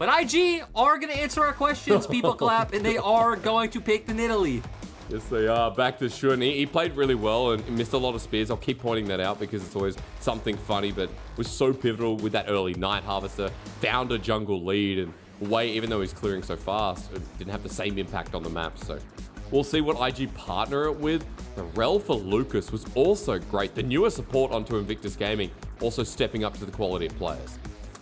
But IG are going to answer our questions, people clap, and they are going to pick the Nidalee. Yes, they are. Back to Shun. He played really well and missed a lot of spears. I'll keep pointing that out because it's always something funny, but was so pivotal with that early Night Harvester. Found a jungle lead, and Wei, even though he's clearing so fast, it didn't have the same impact on the map. So we'll see what IG partner it with. The Rell for Lucas was also great. The newer support onto Invictus Gaming also stepping up to the quality of players.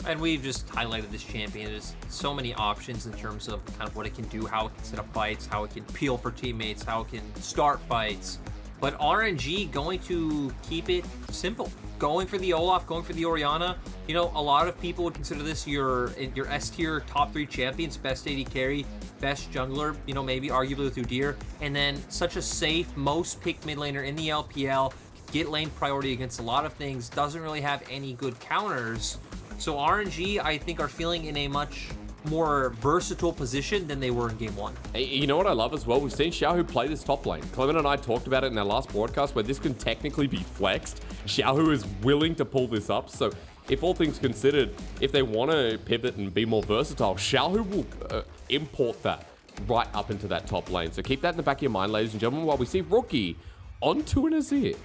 And we've just highlighted this champion. There's so many options in terms of kind of what it can do, how it can set up fights, how it can peel for teammates, how it can start fights. But RNG going to keep it simple. Going for the Olaf, going for the Orianna. You know, a lot of people would consider this your S tier top 3 champions, best AD carry, best jungler, you know, maybe arguably with Udyr. And then such a safe, most picked mid laner in the LPL, get lane priority against a lot of things, doesn't really have any good counters. So RNG, I think, are feeling in a much more versatile position than they were in game 1. Hey, you know what I love as well? We've seen Xiaohu play this top lane. Clement and I talked about it in our last broadcast where this can technically be flexed. Xiaohu is willing to pull this up. So if all things considered, if they want to pivot and be more versatile, Xiaohu will import that right up into that top lane. So keep that in the back of your mind, ladies and gentlemen, while we see Rookie onto an Azir.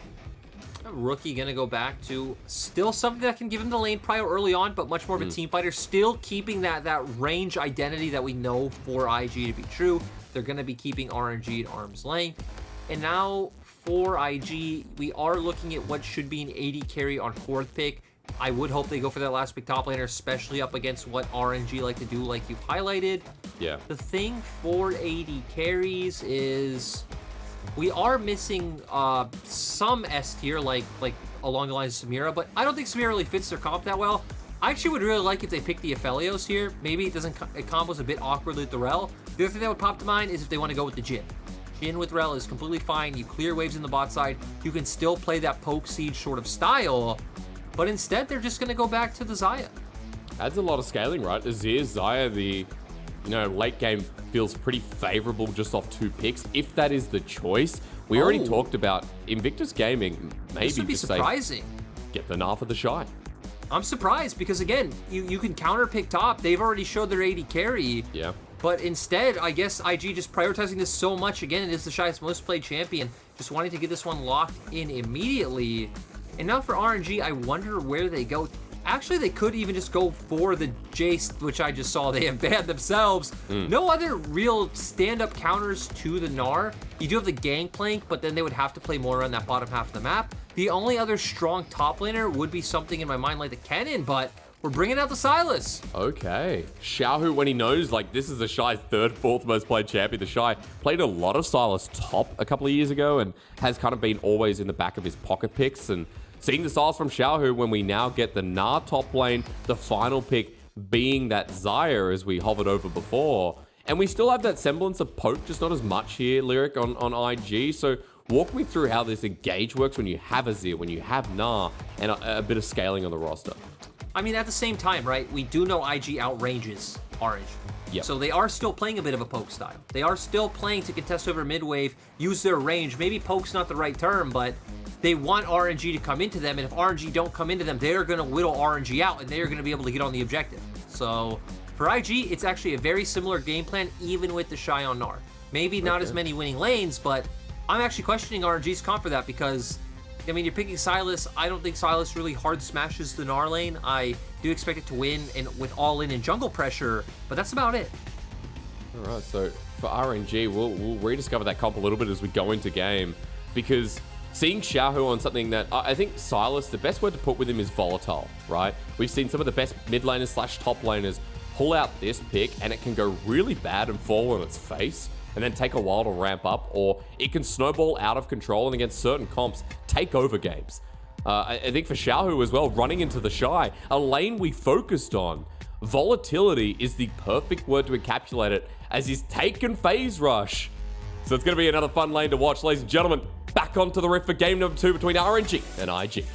Rookie gonna go back to still something that can give him the lane prior early on, but much more of a team fighter, still keeping that range identity that we know for IG to be true. They're gonna be keeping RNG at arm's length. And now for IG, we are looking at what should be an AD carry on 4th pick. I would hope they go for that last pick top laner, especially up against what RNG like to do, like you've highlighted. Yeah. The thing for AD carries is we are missing some S tier, like along the lines of Samira, but I don't think Samira really fits their comp that well. I actually would really like if they pick the Aphelios here. Maybe it combos a bit awkwardly with the Rell. The other thing that would pop to mind is if they want to go with the Jhin. Jhin with Rell is completely fine. You clear waves in the bot side. You can still play that poke siege sort of style, but instead they're just going to go back to the Xayah. Adds a lot of scaling, right? Azir, Xayah, the late game feels pretty favorable just off 2 picks. If that is the choice, we already talked about Invictus Gaming. Maybe this would be surprising. Get the Gnar for TheShy. I'm surprised because again, you can counter pick top. They've already showed their AD carry. Yeah. But instead, I guess IG just prioritizing this so much. Again, it is TheShy's most played champion. Just wanting to get this one locked in immediately. And now for RNG, I wonder where they go. Actually, they could even just go for the Jace, which I just saw they have banned themselves. No other real stand-up counters to the Gnar. You do have the Gangplank, but then they would have to play more around that bottom half of the map. The only other strong top laner would be something in my mind like the Kennen, but we're bringing out the Sylas. Okay. Xiaohu, when he knows, like, this is TheShy's 3rd, 4th most played champion. TheShy played a lot of Sylas top a couple of years ago and has kind of been always in the back of his pocket picks. And seeing the styles from Xiaohu when we now get the Gnar top lane, the final pick being that Xayah as we hovered over before. And we still have that semblance of poke, just not as much here, Lyric, on IG. So walk me through how this engage works when you have Azir, when you have Gnar, and a bit of scaling on the roster. I mean, at the same time, right, we do know IG outranges Orange. Yep. So they are still playing a bit of a poke style. They are still playing to contest over mid-wave, use their range. Maybe poke's not the right term, but they want RNG to come into them, and if RNG don't come into them, they're going to whittle RNG out, and they're going to be able to get on the objective. So for IG, it's actually a very similar game plan, even with TheShy on Gnar. Maybe not as many winning lanes, but I'm actually questioning RNG's comp for that because, I mean, you're picking Sylas. I don't think Sylas really hard smashes the Gnar lane. I do expect it to win and with all-in and jungle pressure, but that's about it. All right, so for RNG, we'll rediscover that comp a little bit as we go into game, because seeing Xiaohu on something that I think Sylas, the best word to put with him is volatile, right? We've seen some of the best mid laners / top laners pull out this pick, and it can go really bad and fall on its face, and then take a while to ramp up, or it can snowball out of control and against certain comps, take over games. I think for Xiaohu as well, running into TheShy, a lane we focused on, volatility is the perfect word to encapsulate it, as he's taken phase rush. So it's going to be another fun lane to watch, ladies and gentlemen. Back onto the rift for game number 2 between RNG and IG.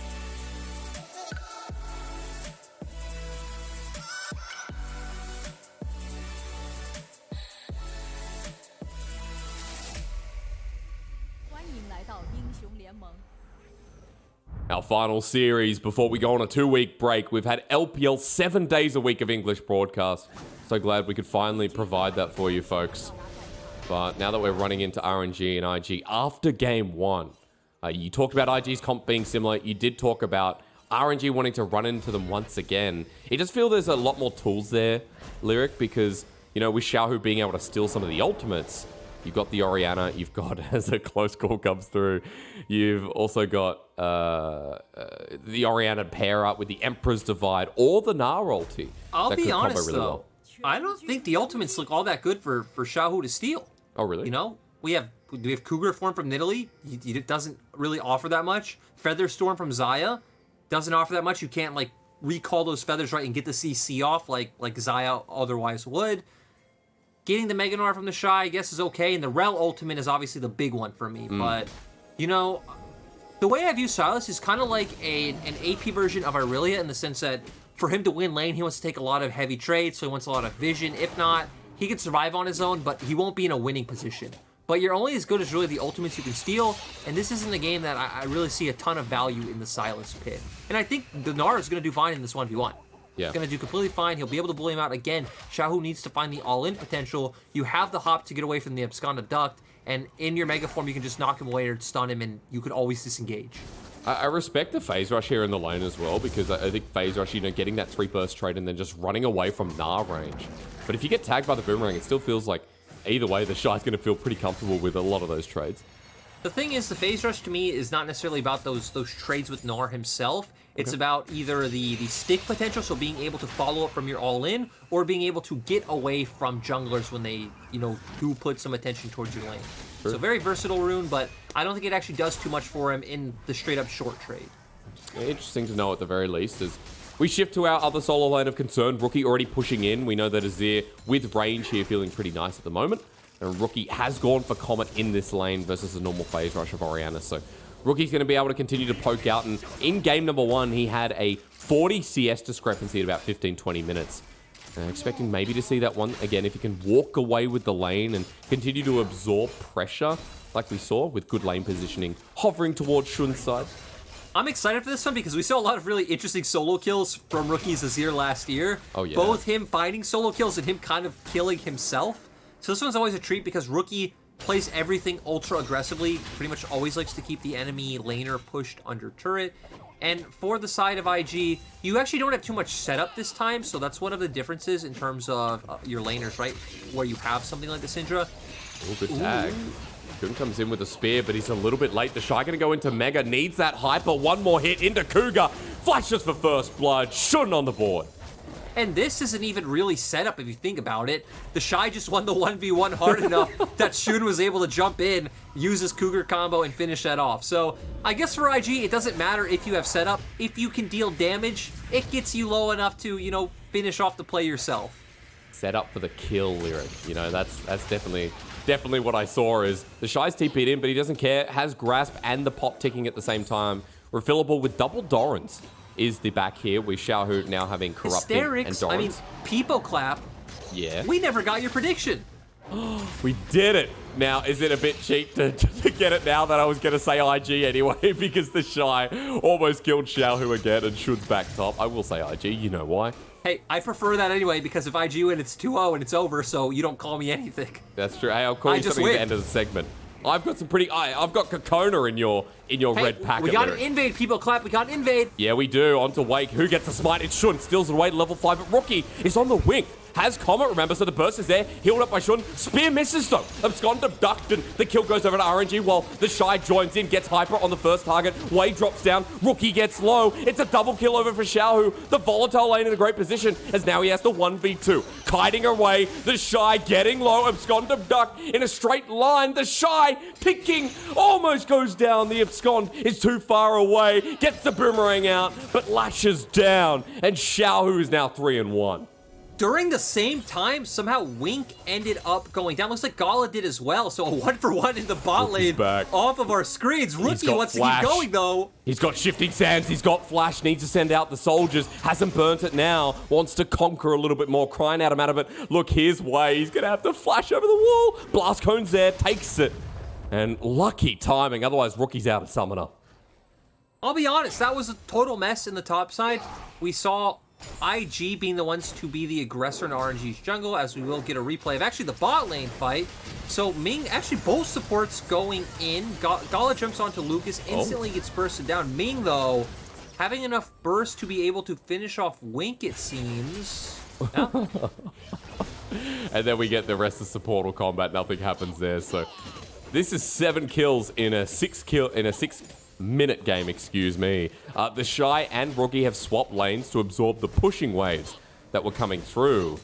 Our final series before we go on a 2-week break. We've had LPL 7 days a week of English broadcast. So glad we could finally provide that for you folks. But now that we're running into RNG and IG after game 1, you talked about IG's comp being similar. You did talk about RNG wanting to run into them once again. It just feel there's a lot more tools there, Lyric, because, you know, with Xiaohu being able to steal some of the ultimates, you've got the Orianna, you've got, as a close call comes through, you've also got the Orianna pair up with the Emperor's Divide or the Gnar ulti. I'll be honest, though. I don't think the ultimates look all that good for Xiaohu to steal. Oh, really? You know, we have Cougar form from Nidalee. It doesn't really offer that much. Feather Storm from Xayah doesn't offer that much. You can't, like, recall those feathers right and get the CC off like Xayah otherwise would. Getting the Mega Gnar from TheShy, I guess, is okay. And the Rell ultimate is obviously the big one for me. But, you know, the way I view Sylas is kind of like an AP version of Irelia in the sense that for him to win lane, he wants to take a lot of heavy trades, so he wants a lot of vision. If not, he can survive on his own, but he won't be in a winning position. But you're only as good as really the ultimates you can steal, and this isn't a game that I really see a ton of value in the Sylas pit. And I think the Gnar is going to do fine in this 1v1. Yeah. He's going to do completely fine. He'll be able to bully him out again. Xiaohu needs to find the all-in potential. You have the hop to get away from the Abscond Abduct, and in your Mega form, you can just knock him away or stun him, and you could always disengage. I respect the phase rush here in the lane as well, because I think phase rush, you know, getting that 3-burst trade and then just running away from Gnar range. But if you get tagged by the boomerang, it still feels like either way, TheShy's going to feel pretty comfortable with a lot of those trades. The thing is, the phase rush to me is not necessarily about those trades with Gnar himself. It's about either the stick potential, so being able to follow up from your all-in, or being able to get away from junglers when they, you know, do put some attention towards your lane. Sure. So very versatile rune, but I don't think it actually does too much for him in the straight-up short trade. Interesting to know at the very least. As we shift to our other solo lane of concern, Rookie already pushing in. We know that Azir, with range here, feeling pretty nice at the moment. And Rookie has gone for Comet in this lane versus the normal phase rush of Orianna. So Rookie's going to be able to continue to poke out. And in game number 1, he had a 40 CS discrepancy at about 15-20 minutes. Expecting maybe to see that one again if he can walk away with the lane and continue to absorb pressure like we saw with good lane positioning, hovering towards Shun's side. I'm excited for this one because we saw a lot of really interesting solo kills from Rookie's Azir last year. Oh, yeah. Both him finding solo kills and him kind of killing himself. So this one's always a treat because Rookie plays everything ultra aggressively, pretty much always likes to keep the enemy laner pushed under turret. And for the side of IG, you actually don't have too much setup this time, so that's one of the differences in terms of your laners, right? Where you have something like the Syndra. Oh, good tag. Kun comes in with a spear, but he's a little bit late. TheShy going to go into Mega, needs that hyper. One more hit into Cougar. Flashes for first blood. Shun on the board. And this isn't even really set up if you think about it. TheShy just won the 1v1 hard enough that Shun was able to jump in, use his Cougar combo, and finish that off. So I guess for IG, it doesn't matter if you have setup. If you can deal damage, it gets you low enough to, you know, finish off the play yourself. Set up for the kill, Lyric. You know, that's definitely what I saw is TheShy's TP'd in, but he doesn't care. Has Grasp and the pot ticking at the same time. Refillable with double Dorans is the back here with Xiaohu now having Corrupting Hysterics, and Dorans. I mean, Peepo Clap. Yeah. We never got your prediction. We did it. Now, is it a bit cheap to get it now that I was going to say IG anyway because TheShy almost killed Xiaohu again and Shun's back top? I will say IG, you know why. Hey, I prefer that anyway because if IG win, it's 2-0 and it's over, so you don't call me anything. That's true. Hey, I'll call you something at the end of the segment. I've got some pretty... I've got Kokona in your red packet. We got an invade, people clap. We got an invade. Yeah, we do. On to Wake. Who gets the smite? It's Shun. Steals it away to level 5, but Rookie is on the wing. Has Comet, remember, so the burst is there. Healed up by Shun. Spear misses, though. Abscond abducted. The kill goes over to RNG while TheShy joins in, gets hyper on the first target. Wade drops down. Rookie gets low. It's a double kill over for Xiaohu. The volatile lane in a great position as now he has to 1v2. Kiting away. TheShy getting low. Abscond abduct in a straight line. TheShy picking. Almost goes down. The Abscond is too far away. Gets the boomerang out, but lashes down. And Xiaohu is now 3-1. During the same time, somehow Wink ended up going down. Looks like Gala did as well. So a 1-for-1 in the bot lane off of our screens. Rookie wants to keep going, though. He's got Shifting Sands. He's got Flash. Needs to send out the soldiers. Hasn't burnt it now. Wants to conquer a little bit more. Cryin out of it. Look his way. He's going to have to flash over the wall. Blast Cone's there. Takes it. And lucky timing. Otherwise, Rookie's out of Summoner. I'll be honest. That was a total mess in the top side. We saw IG being the ones to be the aggressor in RNG's jungle, as we will get a replay of actually the bot lane fight. So Ming, actually both supports going in. Gala jumps onto Lucas, instantly gets bursted down. Ming, though, having enough burst to be able to finish off Wink, it seems. Yeah. And then we get the rest of supportal combat. Nothing happens there. So this is 7 kills in a 6-minute game, excuse me. TheShy and Rookie have swapped lanes to absorb the pushing waves that were coming through.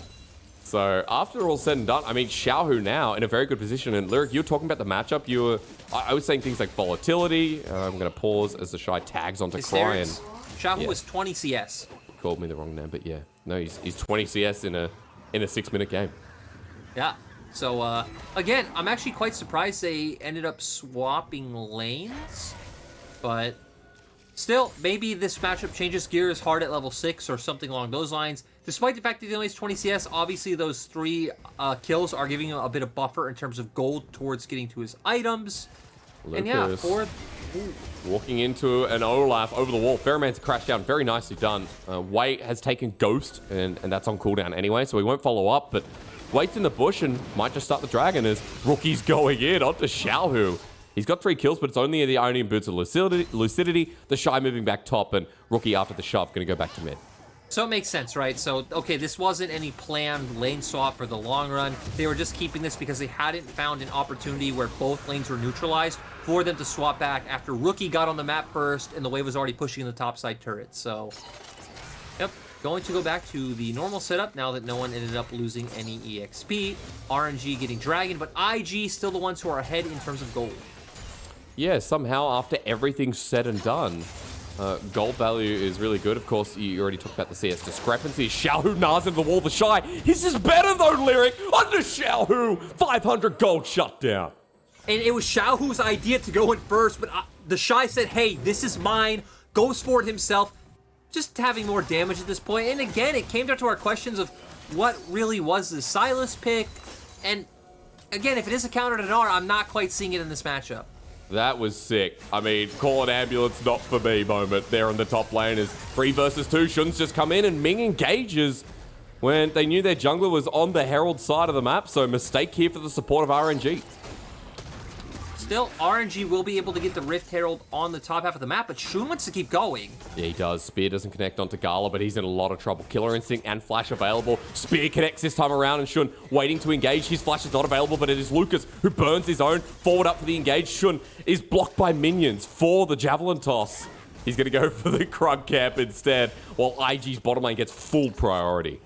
So after all said and done, I mean, Xiaohu now in a very good position. And Lyric, you were talking about the matchup. I was saying things like volatility. I'm going to pause as TheShy tags onto Cryin. Xiaohu was 20 CS. Called me the wrong name, but yeah. No, he's 20 CS in a 6-minute game. Yeah. So, again, I'm actually quite surprised they ended up swapping lanes. But still, maybe this matchup changes gears hard at level 6 or something along those lines. Despite the fact that he only has 20 CS, obviously those 3 kills are giving him a bit of buffer in terms of gold towards getting to his items. Lucas. And yeah, fourth. Walking into an Olaf over the wall. Ferroman's crashed down. Very nicely done. Wait has taken Ghost, and that's on cooldown anyway, so he won't follow up, but waits in the bush and might just start the dragon as Rookie's going in onto Xiaohu. He's got 3 kills, but it's only the Ionian Boots of Lucidity. TheShy moving back top, and Rookie after the shove going to go back to mid. So it makes sense, right? So, okay, this wasn't any planned lane swap for the long run. They were just keeping this because they hadn't found an opportunity where both lanes were neutralized for them to swap back after Rookie got on the map first and the wave was already pushing in the topside turret. So, yep, going to go back to the normal setup now that no one ended up losing any EXP. RNG getting Dragon, but IG still the ones who are ahead in terms of gold. Yeah, somehow after everything's said and done, gold value is really good. Of course, you already talked about the CS discrepancy. Xiaohu Nars into the wall. TheShy. His is better though, Lyric. Under Xiaohu. 500 gold shutdown. And it was Xiaohu's idea to go in first, but TheShy said, hey, this is mine. Goes for it himself. Just having more damage at this point. And again, it came down to our questions of what really was the Sylas pick. And again, if it is a counter to Gnar, I'm not quite seeing it in this matchup. That was sick. I mean, call an ambulance, not for me moment there in the top lane as 3 versus 2. Shun's just come in and Ming engages when they knew their jungler was on the Herald side of the map. So mistake here for the support of RNG. Still, RNG will be able to get the Rift Herald on the top half of the map, but Shun wants to keep going. Yeah, he does. Spear doesn't connect onto Gala, but he's in a lot of trouble. Killer Instinct and Flash available. Spear connects this time around, and Shun waiting to engage. His Flash is not available, but it is Lucas who burns his own. Forward up for the engage. Shun is blocked by minions for the Javelin Toss. He's going to go for the Krug Camp instead, while IG's bottom lane gets full priority.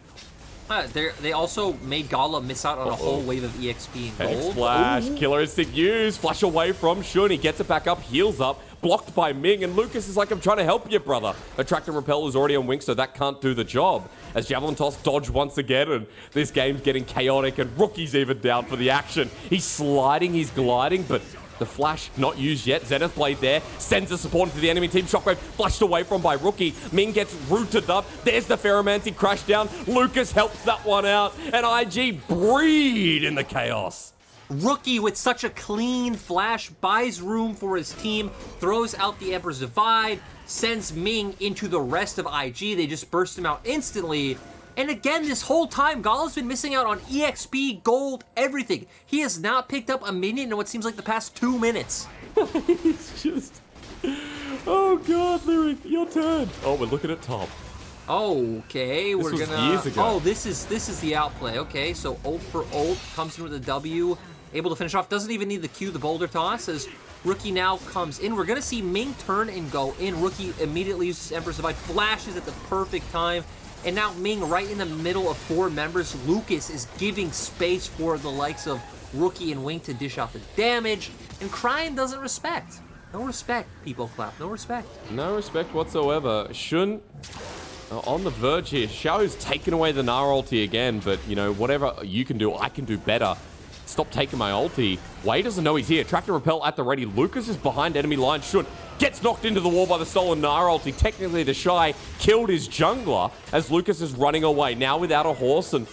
They also made Gala miss out on a whole wave of EXP and gold. Flash, Killer Instinct used. Flash away from Shun. He gets it back up, heals up. Blocked by Ming, and Lucas is like, I'm trying to help you, brother. Attract and Repel is already on Wink, so that can't do the job. As Javelin Toss dodge once again, and this game's getting chaotic, and Rookie's even down for the action. He's sliding, he's gliding, but the Flash not used yet. Zenith Blade there, sends the support into the enemy team. Shockwave flashed away from by Rookie. Ming gets rooted up. There's the Ferromancy crash down. Lucas helps that one out, and IG breed in the chaos. Rookie with such a clean flash, buys room for his team, throws out the Emperor's Divide, sends Ming into the rest of IG. They just burst him out instantly. And again, this whole time, Gala's been missing out on EXP, gold, everything. He has not picked up a minion in what seems like the past 2 minutes. He's just... Oh god, Lyric, your turn. Oh, we're looking at top. Okay, This we're was gonna... years ago. Oh, this is the outplay. Okay, so ult for ult, comes in with a W, able to finish off. Doesn't even need the Q, the boulder toss, as Rookie now comes in. We're gonna see Ming turn and go in. Rookie immediately uses Emperor's Divide, flashes at the perfect time. And now Ming right in the middle of 4 members. Lucas is giving space for the likes of Rookie and Wing to dish out the damage. And Cryin doesn't respect. No respect, people clap. No respect. No respect whatsoever. Shun on the verge here. Xiaohu's taken away the Gnar ulti again, but, you know, whatever you can do, I can do better. Stop taking my ulti. Wei doesn't know he's here. Track and Repel at the ready. Lucas is behind enemy line. Shun gets knocked into the wall by the stolen Gnar ulti. Technically, TheShy killed his jungler as Lucas is running away. Now without a horse, and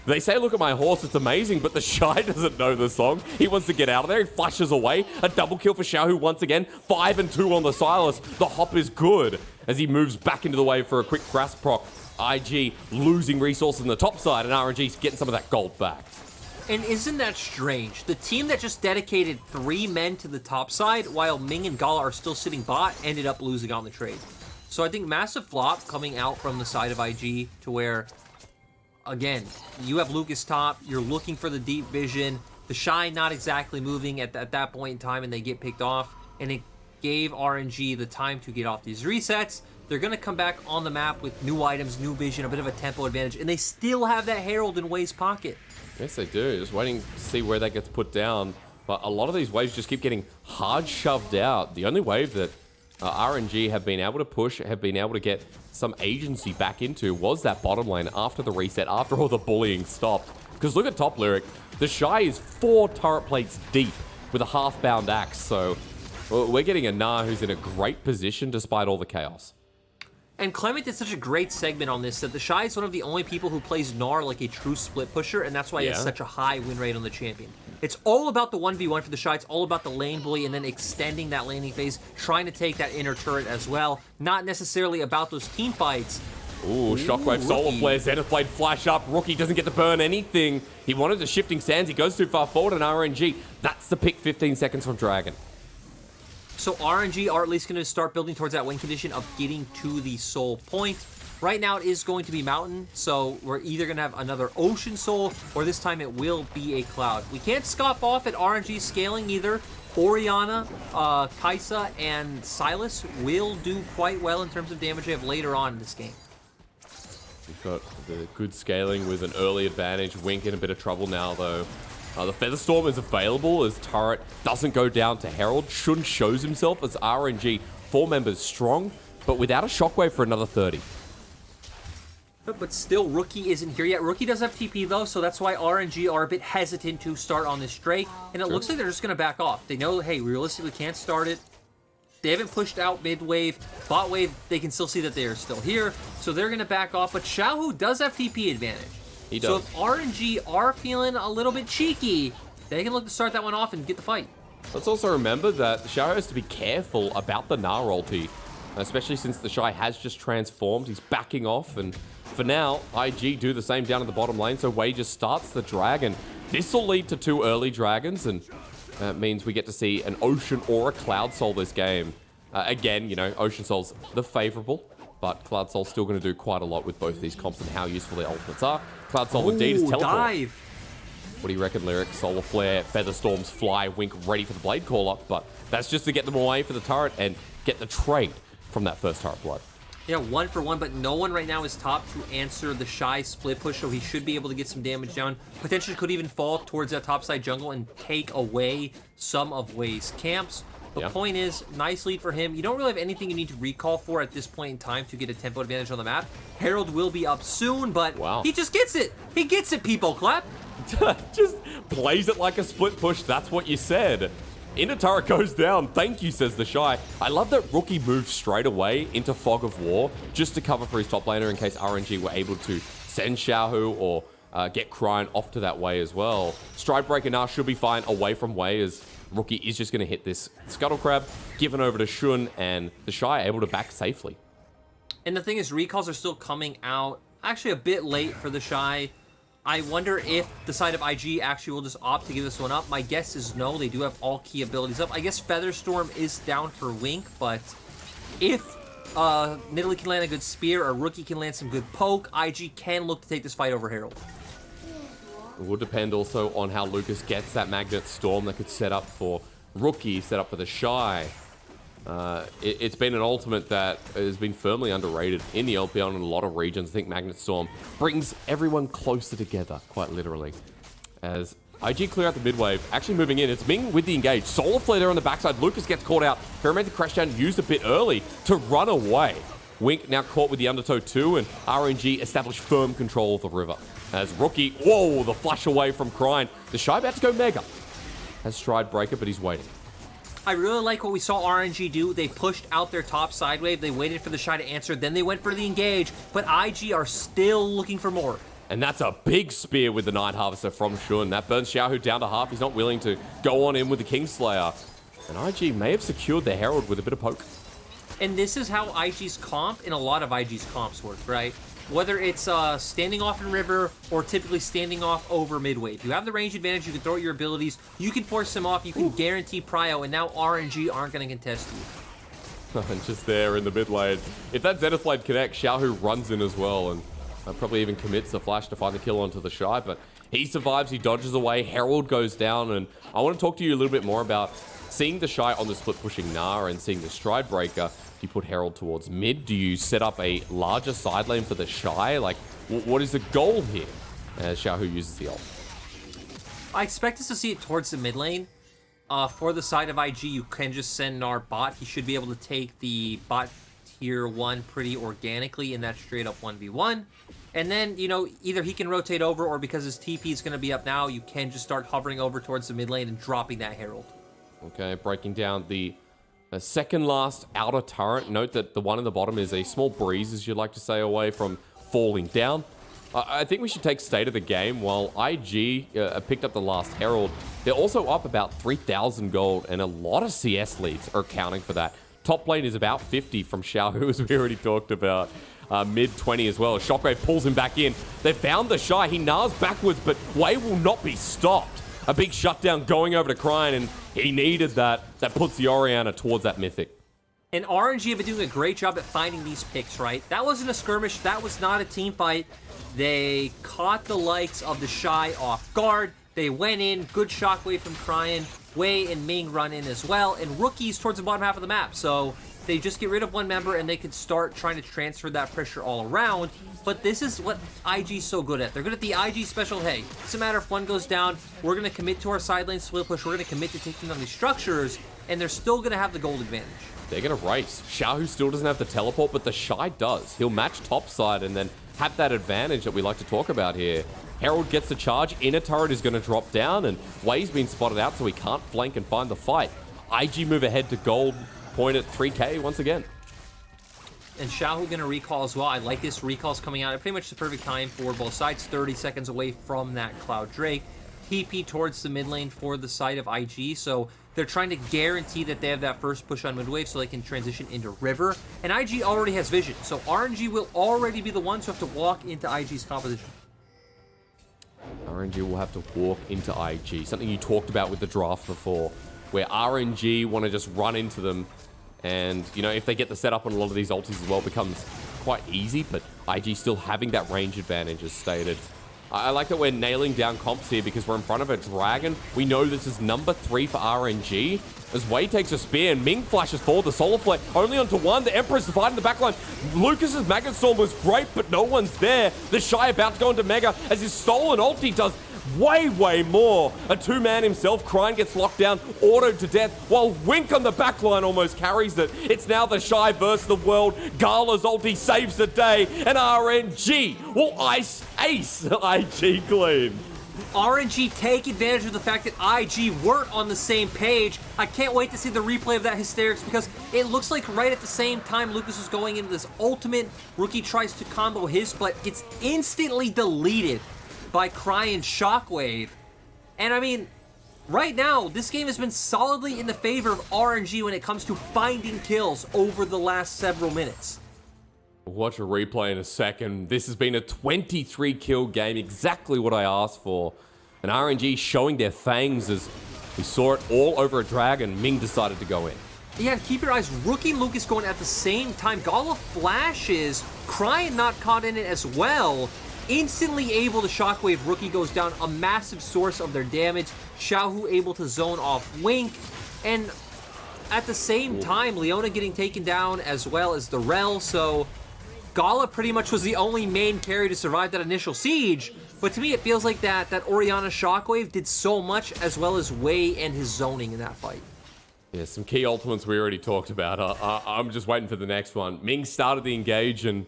they say, look at my horse, it's amazing, but TheShy doesn't know the song. He wants to get out of there. He flashes away. A double kill for Xiaohu once again. 5 and 2 on the Sylas. The hop is good as he moves back into the wave for a quick grasp proc IG losing resources on the top side, and RNG's getting some of that gold back. And isn't that strange? The team that just dedicated 3 men to the top side, while Ming and Gala are still sitting bot, ended up losing on the trade. So I think massive flop coming out from the side of IG to where, again, you have Lucas top, you're looking for the deep vision, TheShy not exactly moving at that point in time, and they get picked off, and it gave RNG the time to get off these resets. They're going to come back on the map with new items, new vision, a bit of a tempo advantage, and they still have that Herald in Way's pocket. Yes, they do. Just waiting to see where that gets put down. But a lot of these waves just keep getting hard shoved out. The only wave that RNG have been able to push, have been able to get some agency back into was that bottom lane after the reset, after all the bullying stopped. Because look at top lyric. TheShy is 4 turret plates deep with a half-bound axe. So we're getting a Gnar who's in a great position despite all the chaos. And Clement did such a great segment on this that TheShy is one of the only people who plays Gnar like a true split pusher, and that's why he has such a high win rate on the champion. It's all about the 1v1 for TheShy. It's all about the lane bully and then extending that laning phase, trying to take that inner turret as well. Not necessarily about those team fights. Ooh, Shockwave, Solar Flare, Zenith Blade flash up. Rookie doesn't get to burn anything. He wanted the shifting sands. He goes too far forward, and RNG, that's the pick 15 seconds from Dragon. So RNG are at least going to start building towards that win condition of getting to the soul point. Right now it is going to be mountain, so we're either going to have another ocean soul, or this time it will be a cloud. We can't scoff off at RNG scaling either. Orianna, Kaisa, and Sylas will do quite well in terms of damage they have later on in this game. We've got the good scaling with an early advantage. Wink in a bit of trouble now, though. The Featherstorm is available as turret doesn't go down to Herald. Shun shows himself as RNG 4 members strong, but without a Shockwave for another 30. But still, Rookie isn't here yet. Rookie does have TP, though, so that's why RNG are a bit hesitant to start on this Drake. And it looks like they're just going to back off. They know, hey, realistically, we can't start it. They haven't pushed out mid-wave. Bot wave, they can still see that they are still here. So they're going to back off. But Xiaohu does have TP advantage. He does. So if RNG are feeling a little bit cheeky, they can look to start that one off and get the fight. Let's also remember that Xiaohu has to be careful about the Gnar ulti, especially since TheShy has just transformed. He's backing off, and for now, IG do the same down at the bottom lane, so Wei just starts the dragon. This will lead to 2 early dragons, and that means we get to see an Ocean or a Cloud Soul this game. Again, you know, Ocean Soul's the favorable, but Cloud Soul's still going to do quite a lot with both these comps and how useful their ultimates are. Cloud Soul indeed is teleport. Dive. What do you reckon, Lyric? Solar Flare, Featherstorms fly, Wink ready for the Blade Call up, but that's just to get them away for the turret and get the trade from that first turret blood. Yeah, 1 for 1, but no one right now is top to answer the Shy split push, so he should be able to get some damage down. Potentially could even fall towards that topside jungle and take away some of Way's camps. The point is, nice lead for him. You don't really have anything you need to recall for at this point in time to get a tempo advantage on the map. Herald will be up soon, but he just gets it. He gets it, people. Clap. Just plays it like a split push. That's what you said. Inner turret goes down. Thank you, says TheShy. I love that Rookie moves straight away into Fog of War just to cover for his top laner in case RNG were able to send Xiaohu or get Cryin off to that way as well. Stride Breaker now should be fine away from Wei as Rookie is just going to hit this Scuttle Crab, given over to Shun, and TheShy able to back safely. And the thing is, recalls are still coming out actually a bit late for TheShy. I wonder if the side of IG actually will just opt to give this one up. My guess is no, they do have all key abilities up. I guess Featherstorm is down for Wink, but if Nidalee can land a good spear or Rookie can land some good poke, IG can look to take this fight over Herald. It will depend also on how Lucas gets that Magnet Storm that could set up for Rookie, set up for TheShy. It's been an ultimate that has been firmly underrated in the LPL in a lot of regions. I think Magnet Storm brings everyone closer together, quite literally. As IG clear out the mid-wave, actually moving in. It's Ming with the engage. Solar Flare there on the backside. Lucas gets caught out. Pyramid crash down used a bit early to run away. Wink now caught with the Undertow too, and RNG established firm control of the river. As Rookie, whoa, the flash away from Cryin. TheShy about to go Mega. Has Stride Breaker, but he's waiting. I really like what we saw RNG do. They pushed out their top side wave. They waited for TheShy to answer. Then they went for the engage. But IG are still looking for more. And that's a big spear with the Night Harvester from Shun. That burns Xiaohu down to half. He's not willing to go on in with the Kingslayer. And IG may have secured the Herald with a bit of poke. And this is how IG's comp and a lot of IG's comps work, right? whether it's standing off in river or typically standing off over mid wave. You have the range advantage, you can throw your abilities, you can force them off, you can guarantee prio, and now RNG aren't going to contest you. And just there in the mid lane. If that Zenith Blade connects, Xiaohu runs in as well, and probably even commits the flash to find the kill onto TheShy, but he survives, he dodges away, Herald goes down, and I want to talk to you a little bit more about seeing TheShy on the split pushing Gnar and seeing the Stride Breaker. Do you put Herald towards mid? Do you set up a larger side lane for TheShy? Like, what is the goal here as Xiaohu uses the ult? I expect us to see it towards the mid lane. For the side of IG, you can just send Gnar bot. He should be able to take the bot tier 1 pretty organically in that straight up 1v1. And then, you know, either he can rotate over, or because his TP is going to be up now, you can just start hovering over towards the mid lane and dropping that Herald. Okay, breaking down the second last outer turret. Note that the one in the bottom is a small breeze, as you'd like to say, away from falling down. I think we should take state of the game. While IG picked up the last Herald, they're also up about 3,000 gold, and a lot of CS leads are counting for that. Top lane is about 50 from Xiaohu, as we already talked about. Mid 20 as well. Shockwave pulls him back in. They found TheShy. He gnars backwards, but Wei will not be stopped. A big shutdown going over to Cryin, and he needed that. That puts the Orianna towards that Mythic. And RNG have been doing a great job at finding these picks, right? That wasn't a skirmish. That was not a team fight. They caught the likes of TheShy off guard. They went in. Good shockwave from Cryin. Wei and Ming run in as well. And rookies towards the bottom half of the map. So they just get rid of one member and they could start trying to transfer that pressure all around. But this is what IG's so good at. They're good at the IG special, hey, it doesn't matter if one goes down, we're going to commit to our side lane split push, we're going to commit to taking down these structures, and they're still going to have the gold advantage. They're going to race. Xiaohu still doesn't have the teleport, but TheShy does. He'll match topside and then have that advantage that we like to talk about here. Herald gets the charge, inner turret is going to drop down, and Wei's been spotted out, so he can't flank and find the fight. IG move ahead to gold point at 3k once again. And Xiaohu going to recall as well. I like this. Recall's coming out at pretty much the perfect time for both sides. 30 seconds away from that Cloud Drake. TP towards the mid lane for the side of IG. So they're trying to guarantee that they have that first push on mid wave so they can transition into river. And IG already has vision. So RNG will already be the ones who have to walk into IG's composition. RNG will have to walk into IG. Something you talked about with the draft before, where RNG want to just run into them. And, you know, if they get the setup on a lot of these ultis as well, it becomes quite easy, but IG still having that range advantage as stated. I like that we're nailing down comps here because we're in front of a dragon. We know this is number 3 for RNG. As Wei takes a spear and Ming flashes forward, the Solar Flare only onto one. The Emperor's dividing the backline. Lucas's Maggot Storm was great, but no one's there. TheShy about to go into Mega as his stolen ulti does way more. A two-man himself. Cryin gets locked down, autoed to death, while Wink on the backline almost carries it. It's now TheShy versus the world. Gala's ulti saves the day, and RNG will ace IG clean. RNG take advantage of the fact that IG weren't on the same page. I can't wait to see the replay of that Hysterics because it looks like right at the same time Lucas was going into this ultimate, Rookie tries to combo his, but it's instantly deleted by Cryin Shockwave. And I mean, right now, this game has been solidly in the favor of RNG when it comes to finding kills over the last several minutes. We'll watch a replay in a second. This has been a 23 kill game, exactly what I asked for. And RNG showing their fangs as we saw it all over a dragon. Ming decided to go in. Yeah, keep your eyes. Rookie and Lucas going at the same time. Gala flashes. Cryin not caught in it as well. Instantly able to shockwave. Rookie goes down, a massive source of their damage. Xiaohu able to zone off Wink. And at the same time, Leona getting taken down as well as the Rell. So Gala pretty much was the only main carry to survive that initial siege. But to me, it feels like that Orianna shockwave did so much, as well as Wei and his zoning in that fight. Yeah, some key ultimates we already talked about. I'm just waiting for the next one. Ming started the engage, and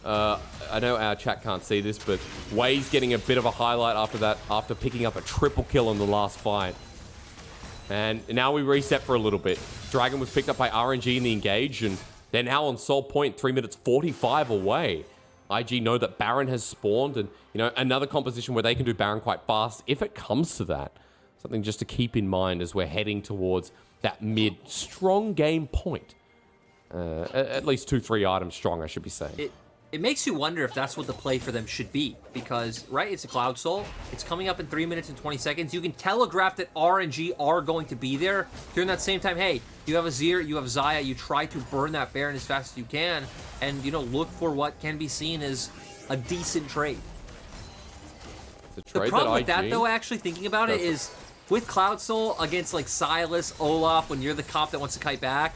I know our chat can't see this, but Wei's getting a bit of a highlight after that, after picking up a triple kill in the last fight. And now we reset for a little bit. Dragon was picked up by RNG in the engage, and they're now on Soul Point, 3 minutes 45 away. IG know that Baron has spawned, and, you know, another composition where they can do Baron quite fast if it comes to that. Something just to keep in mind as we're heading towards that mid-strong game point. At least 2-3 items strong, I should be saying. it makes you wonder if that's what the play for them should be. Because, right, it's a Cloud Soul. It's coming up in 3 minutes and 20 seconds. You can telegraph that RNG are going to be there. During that same time, hey, you have Azir, you have Xayah. You try to burn that Baron as fast as you can. And, you know, look for what can be seen as a decent trade. The trade problem that with that, though, actually thinking about it, is with Cloud Soul against, like, Sylas, Olaf, when you're the cop that wants to kite back,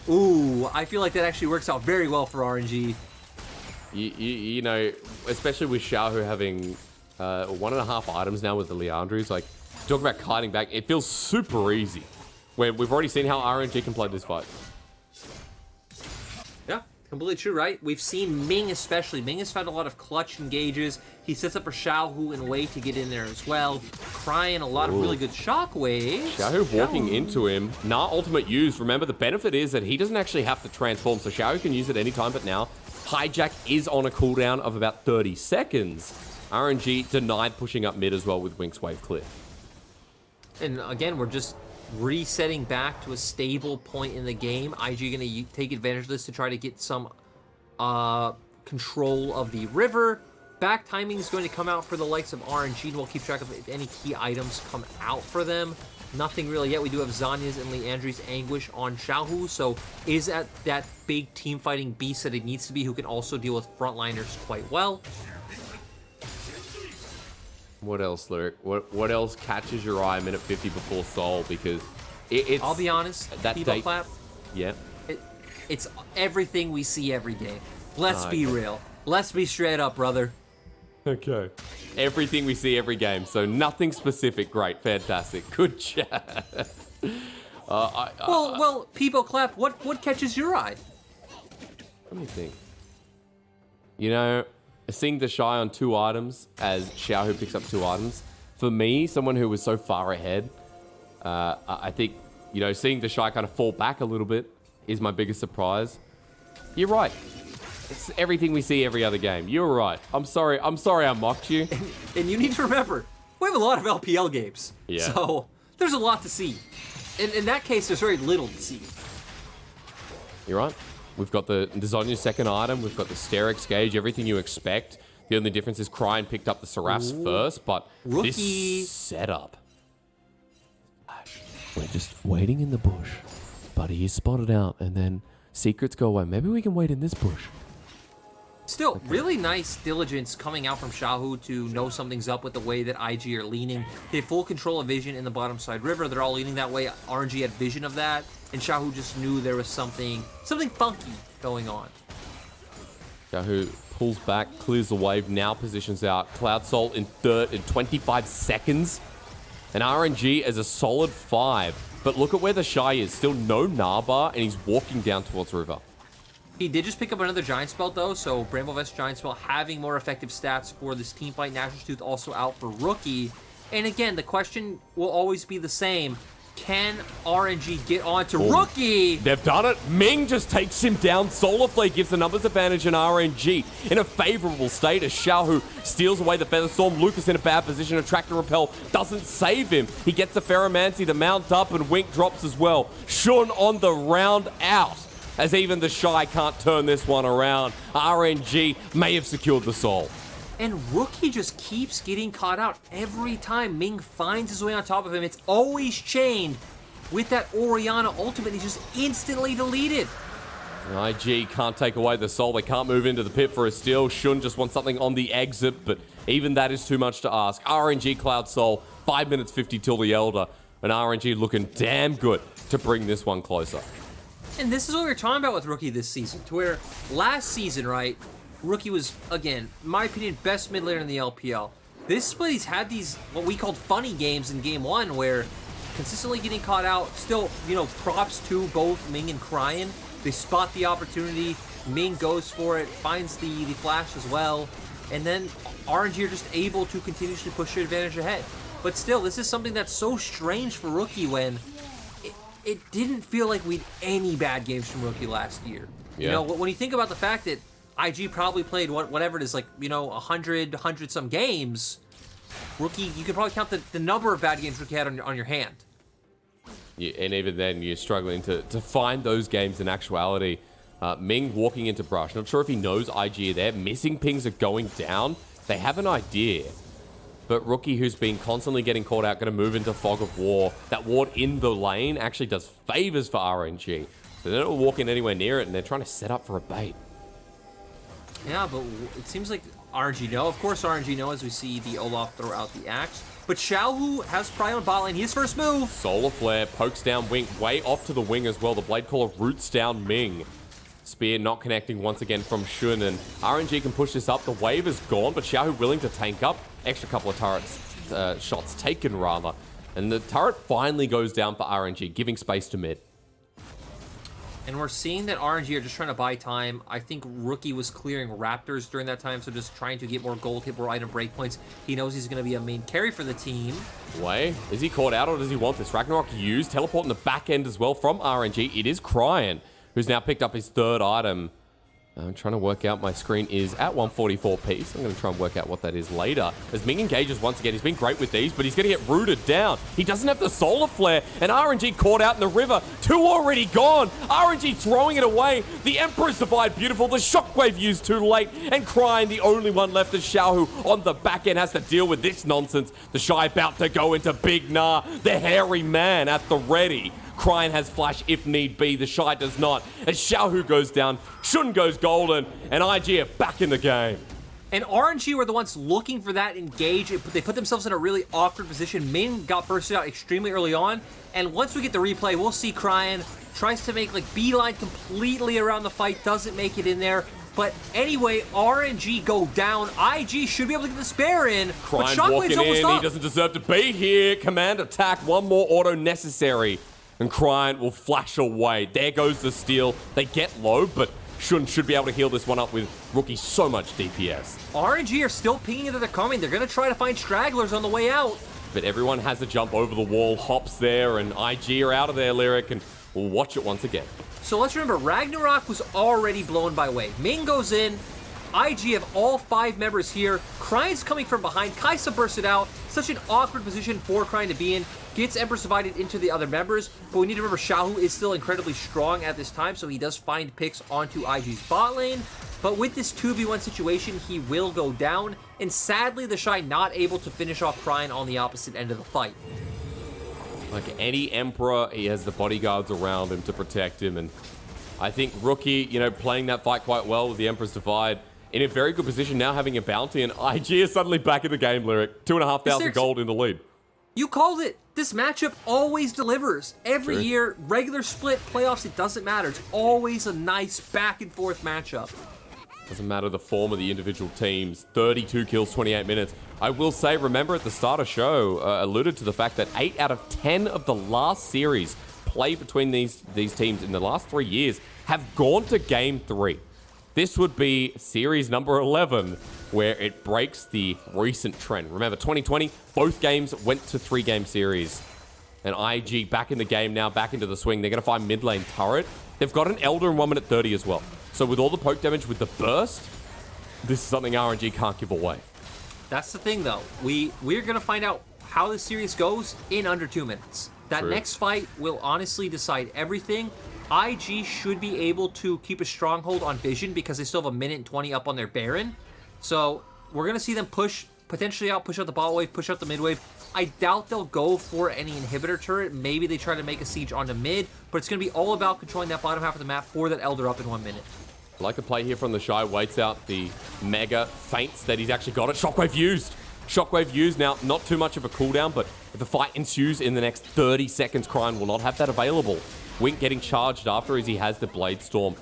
ooh, I feel like that actually works out very well for RNG. You know, especially with Xiaohu having 1.5 items now with the Leandries, like, talk about kiting back, it feels super easy. When we've already seen how RNG can play this fight. Yeah, completely true, right? We've seen Ming especially. Ming has found a lot of clutch engages. He sets up for Xiaohu in a way to get in there as well. Cryin, a lot of really good shockwaves. Xiaohu walking into him. Gnar ultimate used. Remember, the benefit is that he doesn't actually have to transform, so Xiaohu can use it anytime, but now Hijack is on a cooldown of about 30 seconds. RNG denied pushing up mid as well with Wink's Wave clear. And again, we're just resetting back to a stable point in the game. IG going to take advantage of this to try to get some control of the river. Back timing is going to come out for the likes of RNG, and we'll keep track of if any key items come out for them. Nothing really yet. We do have Zanya's and Leandry's Anguish on Xiaohu, so is at that big team fighting beast that it needs to be, who can also deal with frontliners quite well. What else, Lyric? What else catches your eye a minute 50 before Soul? Because it's... I'll be honest, that People Clap, yeah. It's everything we see every game. Let's be real. Let's be straight up, brother. Okay. Everything we see every game, so nothing specific. Great, fantastic, good chat. Well, People Clap, what catches your eye? Let me think. You know, seeing TheShy on 2 items as Xiaohu picks up 2 items, for me, someone who was so far ahead, I think, you know, seeing TheShy kind of fall back a little bit is my biggest surprise. You're right. It's everything we see every other game. You're right. I'm sorry I mocked you. And you need to remember, we have a lot of LPL games. Yeah. So there's a lot to see. In that case, there's very little to see. You're right. We've got the Zonya's second item. We've got the Hysterics gauge, everything you expect. The only difference is Cryin picked up the Seraphs first, but Rookie. This setup. We're just waiting in the bush. Buddy is spotted out, and then secrets go away. Maybe we can wait in this bush. Still, really nice diligence coming out from Xiaohu to know something's up with the way that IG are leaning. They have full control of vision in the bottom side river. They're all leaning that way. RNG had vision of that, and Xiaohu just knew there was something funky going on. Xiaohu pulls back, clears the wave, now positions out. Cloud Soul in third in 25 seconds. And RNG as a solid 5. But look at where TheShy is. Still no Gnar, and he's walking down towards river. He did just pick up another Giant Spell, though, so Bramble Vest Giant Spell having more effective stats for this team fight. Natural Tooth also out for Rookie. And again, the question will always be the same. Can RNG get on to Rookie? They've done it. Ming just takes him down. Solar Flare gives the numbers advantage in RNG in a favorable state as Xiaohu steals away the Feather Storm. Lucas in a bad position. Attract and Repel doesn't save him. He gets the Ferromancy to mount up, and Wink drops as well. Shun on the round out, as even TheShy can't turn this one around. RNG may have secured the soul. And Rookie just keeps getting caught out every time Ming finds his way on top of him. It's always chained with that Orianna ultimate. He's just instantly deleted. IG can't take away the soul. They can't move into the pit for a steal. Shun just wants something on the exit, but even that is too much to ask. RNG Cloud Soul, 5 minutes 50 till the Elder. And RNG looking damn good to bring this one closer. And this is what we were talking about with Rookie this season, to where last season, right, Rookie was, again, in my opinion, best mid laner in the LPL. This split, he's had these, what we called funny games in game 1, where consistently getting caught out. Still, you know, props to both Ming and Cryin. They spot the opportunity. Ming goes for it, finds the flash as well. And then RNG are just able to continuously push their advantage ahead. But still, this is something that's so strange for Rookie when it didn't feel like we had any bad games from Rookie last year. Yeah. You know, when you think about the fact that IG probably played whatever it is, like, you know, 100 some games, Rookie, you could probably count the number of bad games Rookie had on your hand. Yeah, and even then, you're struggling to find those games in actuality. Ming walking into brush. Not sure if he knows IG are there. Missing pings are going down. They have an idea. But Rookie, who's been constantly getting caught out, going to move into Fog of War. That ward in the lane actually does favors for RNG. So they're not walking anywhere near it, and they're trying to set up for a bait. Yeah, but it seems like RNG know. Of course RNG know as we see the Olaf throw out the axe. But Xiaohu has Cryin on bot lane. His first move. Solar Flare pokes down Wing, way off to the wing as well. The Blade Caller roots down Ming. Spear not connecting once again from Shun, and RNG can push this up. The wave is gone, but Xiaohu willing to tank up. Extra couple of turrets, shots taken rather. And the turret finally goes down for RNG, giving space to mid. And we're seeing that RNG are just trying to buy time. I think Rookie was clearing Raptors during that time, so just trying to get more gold, hit more item breakpoints. He knows he's going to be a main carry for the team. Way, is he caught out or does he want this? Ragnarok used, teleport in the back end as well from RNG. It is Cryin, who's now picked up his third item. I'm trying to work out, my screen is at 144p, so I'm going to try and work out what that is later. As Ming engages once again, he's been great with these, but he's going to get rooted down. He doesn't have the Solar Flare, and RNG caught out in the river. Two already gone. RNG throwing it away. The Emperor's Divide, beautiful. The Shockwave used too late, and Cryin, the only one left is Xiaohu on the back end, has to deal with this nonsense. TheShy about to go into Big Gnar, the hairy man at the ready. Cryin has flash if need be. TheShy does not. As Xiaohu goes down, Shun goes golden, and IG are back in the game. And RNG were the ones looking for that engage. They put themselves in a really awkward position. Ming got bursted out extremely early on. And once we get the replay, we'll see Cryin tries to make like beeline completely around the fight. Doesn't make it in there. But anyway, RNG go down. IG should be able to get the spare in. Cryin walking in. He doesn't deserve to be here. Command attack. One more auto necessary. And Cryin will flash away. There goes the steal. They get low, but Shun should be able to heal this one up with Rookie so much DPS. RNG are still pinging that they're coming. They're going to try to find stragglers on the way out. But everyone has a jump over the wall, hops there, and IG are out of there, Lyric, and we'll watch it once again. So let's remember, Ragnarok was already blown by wave. Ming goes in. IG have all 5 members here. Cryin's coming from behind. Kaisa bursted out. Such an awkward position for Cryin to be in. Gets Empress divided into the other members. But we need to remember Xiaohu is still incredibly strong at this time, so he does find picks onto IG's bot lane. But with this 2v1 situation, he will go down. And sadly, TheShy not able to finish off Cryin on the opposite end of the fight. Like any Emperor, he has the bodyguards around him to protect him. And I think Rookie, you know, playing that fight quite well with the Emperor's Divide. In a very good position now, having a bounty, and IG is suddenly back in the game, Lyric. 2,500 gold in the lead. You called it. This matchup always delivers. Every year, regular split, playoffs, it doesn't matter. It's always a nice back-and-forth matchup. Doesn't matter the form of the individual teams. 32 kills, 28 minutes. I will say, remember at the start of the show, alluded to the fact that 8 out of 10 of the last series played between these teams in the last 3 years have gone to Game 3. This would be series number 11, where it breaks the recent trend. Remember, 2020, both games went to 3-game series. And IG back in the game now, back into the swing. They're going to find mid lane turret. They've got an Elder in 1 minute 30 as well. So with all the poke damage with the burst, this is something RNG can't give away. That's the thing, though. We're going to find out how the series goes in under 2 minutes. That next fight will honestly decide everything. IG should be able to keep a stronghold on Vision because they still have 1:20 up on their Baron. So we're going to see them push potentially out, push out the bot wave, push out the mid wave. I doubt they'll go for any inhibitor turret. Maybe they try to make a siege onto mid, but it's going to be all about controlling that bottom half of the map for that Elder up in 1 minute. I like a play here from TheShy, waits out the mega, feints that he's actually got it. Shockwave used. Shockwave used. Now, not too much of a cooldown, but if the fight ensues in the next 30 seconds, Cryin will not have that available. Wink getting charged after as he has the Blade Storm,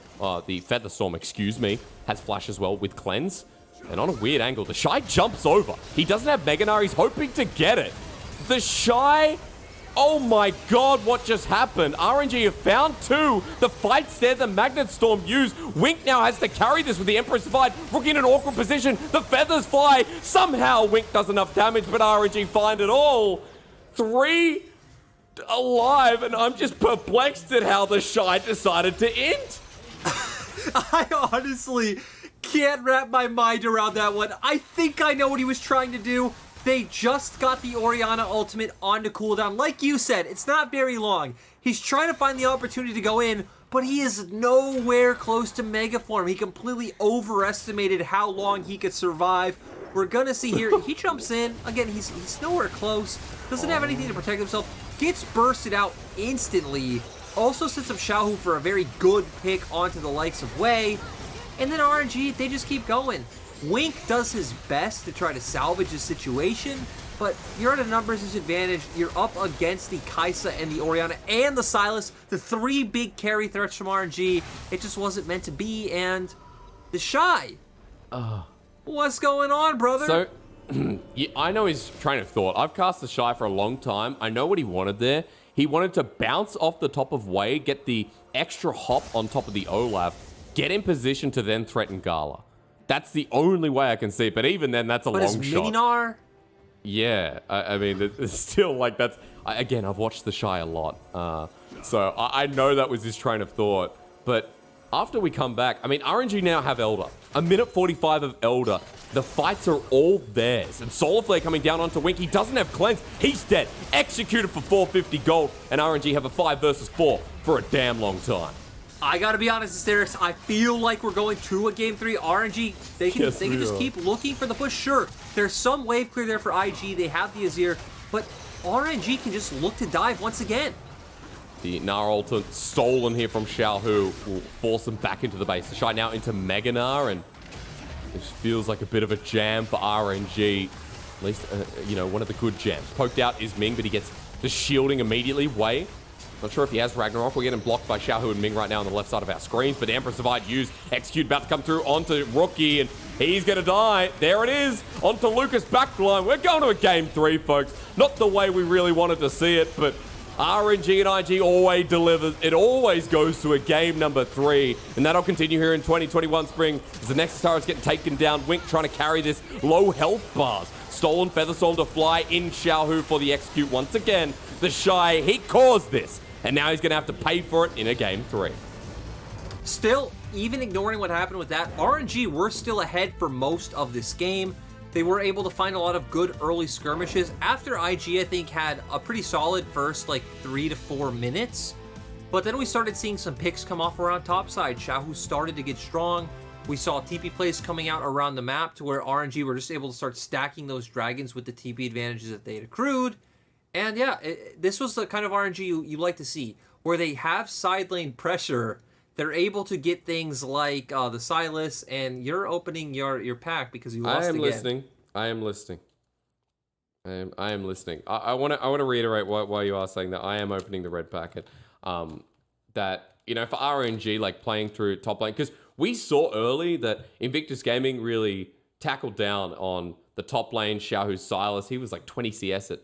the Feather Storm, excuse me, has flash as well with Cleanse. And on a weird angle, TheShy jumps over. He doesn't have Mega Gnar, he's hoping to get it. TheShy, oh my god, what just happened? RNG have found 2. The fight's there, the Magnet Storm used. Wink now has to carry this with the Emperor's Divide. Rookie in an awkward position, the feathers fly. Somehow Wink does enough damage, but RNG find it all. 3 alive, and I'm just perplexed at how TheShy decided to end. I honestly can't wrap my mind around that one. I think I know what he was trying to do. They just got the Orianna ultimate onto cooldown. Like you said, it's not very long. He's trying to find the opportunity to go in, but he is nowhere close to mega form. He completely overestimated how long he could survive. We're gonna see here, he jumps in. Again, he's nowhere close. Doesn't have anything to protect himself. Gets bursted out instantly. Also sets up Xiaohu for a very good pick onto the likes of Wei. And then RNG, they just keep going. Wink does his best to try to salvage the situation, but you're at a numbers disadvantage. You're up against the Kaisa and the Orianna and the Sylas, the 3 big carry threats from RNG. It just wasn't meant to be, and TheShy. What's going on, brother? So, yeah, I know his train of thought. I've cast TheShy for a long time. I know what he wanted there. He wanted to bounce off the top of Wei, get the extra hop on top of the Olaf, get in position to then threaten Gala. That's the only way I can see it, but even then, that's a long shot. Gnar? Yeah, I mean, it's still like that's... Again, I've watched TheShy a lot, so I know that was his train of thought, but after we come back, I mean, RNG now have Elder. A minute 45 of Elder. The fights are all theirs. And Solar Flare coming down onto Wink. He doesn't have cleanse. He's dead. Executed for 450 gold. And RNG have a 5 versus 4 for a damn long time. I gotta be honest, Hysterics, I feel like we're going to a game 3. RNG, they can just keep looking for the push. Sure, there's some wave clear there for IG. They have the Azir, but RNG can just look to dive once again. The Gnar ult stolen here from Xiaohu will force them back into the base. TheShy now into Mega Gnar, and this feels like a bit of a jam for RNG. At least, you know, one of the good jams. Poked out is Ming, but he gets the shielding immediately. Wei. Not sure if he has Ragnarok. We're getting blocked by Xiaohu and Ming right now on the left side of our screens, but Empress Divide used. Execute about to come through onto Rookie, and he's going to die. There it is. Onto Lucas backline. We're going to a game 3, folks. Not the way we really wanted to see it, but RNG and IG always delivers. It always goes to a game number 3, and that'll continue here in 2021 spring as the next star is getting taken down. Wink trying to carry this low health bars. Stolen Featherstone to fly in Xiaohu for the execute once again. TheShy, he caused this, and now he's going to have to pay for it in a game 3. Still, even ignoring what happened with that, RNG were still ahead for most of this game. They were able to find a lot of good early skirmishes. After IG, I think, had a pretty solid first, like, 3 to 4 minutes. But then we started seeing some picks come off around topside. Xiaohu started to get strong. We saw TP plays coming out around the map to where RNG were just able to start stacking those dragons with the TP advantages that they had accrued. And yeah, this was the kind of RNG you like to see, where they have side lane pressure. They're able to get things like the Sylas, and you're opening your pack because you lost again. I am listening. I am listening. I want to reiterate why you are saying that. I am opening the red packet. That, you know, for RNG, like playing through top lane, because we saw early that Invictus Gaming really tackled down on the top lane. Xiaohu Sylas, he was like 20 CS at,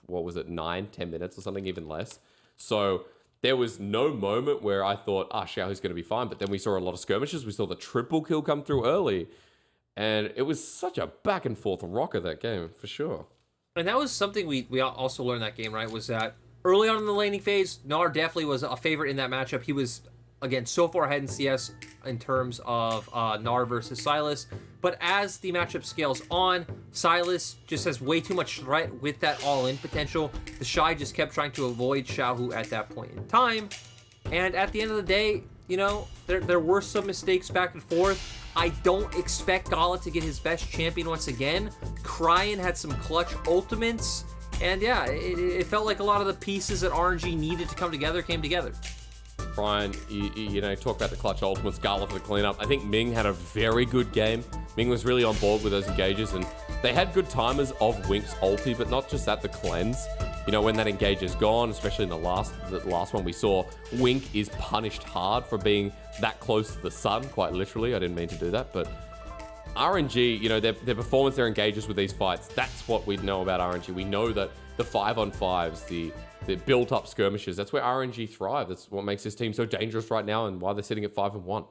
what was it, 9-10 minutes or something, even less. So there was no moment where I thought, Xiaohu's going to be fine. But then we saw a lot of skirmishes. We saw the triple kill come through early. And it was such a back and forth rocker, that game, for sure. And that was something we also learned that game, right? Was that early on in the laning phase, Gnar definitely was a favorite in that matchup. He was, again, so far ahead in CS in terms of Gnar versus Sylas. But as the matchup scales on, Sylas just has way too much threat with that all-in potential. TheShy just kept trying to avoid Xiaohu at that point in time. And at the end of the day, you know, there were some mistakes back and forth. I don't expect Gala to get his best champion once again. Cryin had some clutch ultimates. And yeah, it felt like a lot of the pieces that RNG needed to come together came together. Cryin, you know, talk about the clutch ultimates, Gala for the cleanup. I think Ming had a very good game. Ming was really on board with those engages, and they had good timers of Wink's ulti, but not just that, the cleanse. You know, when that engage is gone, especially in the last one we saw, Wink is punished hard for being that close to the sun, quite literally. I didn't mean to do that, but RNG, you know, their performance, their engages with these fights, that's what we know about RNG. We know that the 5-on-5s, the built-up skirmishes, that's where RNG thrive. That's what makes this team so dangerous right now and why they're sitting at 5-1.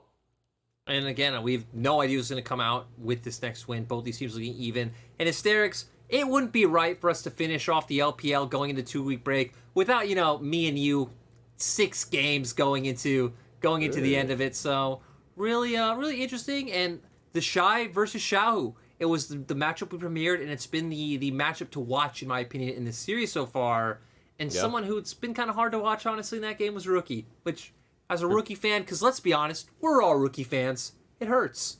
And again, we have no idea who's going to come out with this next win. Both these teams looking even. And Hysterics, it wouldn't be right for us to finish off the LPL going into 2-week break without, you know, me and you 6 games going into the end of it. So really interesting. And TheShy versus Xiaohu. It was the matchup we premiered, and it's been the matchup to watch, in my opinion, in this series so far. And someone who it's been kind of hard to watch, honestly, in that game was Rookie, which as a rookie fan, because let's be honest, we're all rookie fans. It hurts.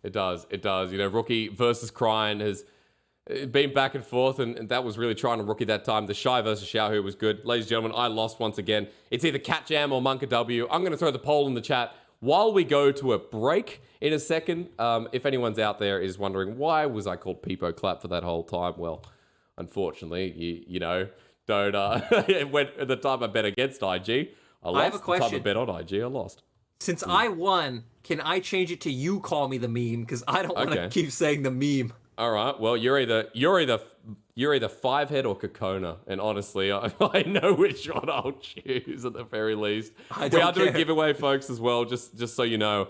It does. It does. You know, rookie versus Cryin has been back and forth, and that was really trying to rookie that time. TheShy versus Xiaohu was good. Ladies and gentlemen, I lost once again. It's either Cat Jam or Monka W. I'm going to throw the poll in the chat while we go to a break in a second. If anyone's out there is wondering, why was I called Peepo Clap for that whole time? Well, unfortunately, you know, don't... it went at the time I bet against IG. I lost. I have a question. The time I bet on IG, I lost. Since I won, can I change it to you call me the meme? Because I don't want to keep saying the meme. All right. Well, you're either 5-head or Kokona, and honestly, I know which one I'll choose at the very least. We are doing a giveaway, folks, as well. Just so you know,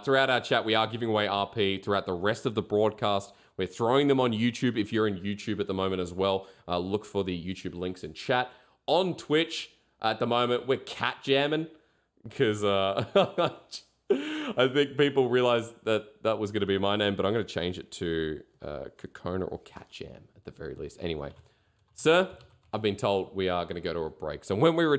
throughout our chat, we are giving away RP throughout the rest of the broadcast. We're throwing them on YouTube if you're in YouTube at the moment as well. Look for the YouTube links in chat. On Twitch at the moment, we're cat jamming because I think people realized that was going to be my name, but I'm going to change it to Kokona or Cat Jam at the very least. Anyway, sir, I've been told we are going to go to a break. So when we return,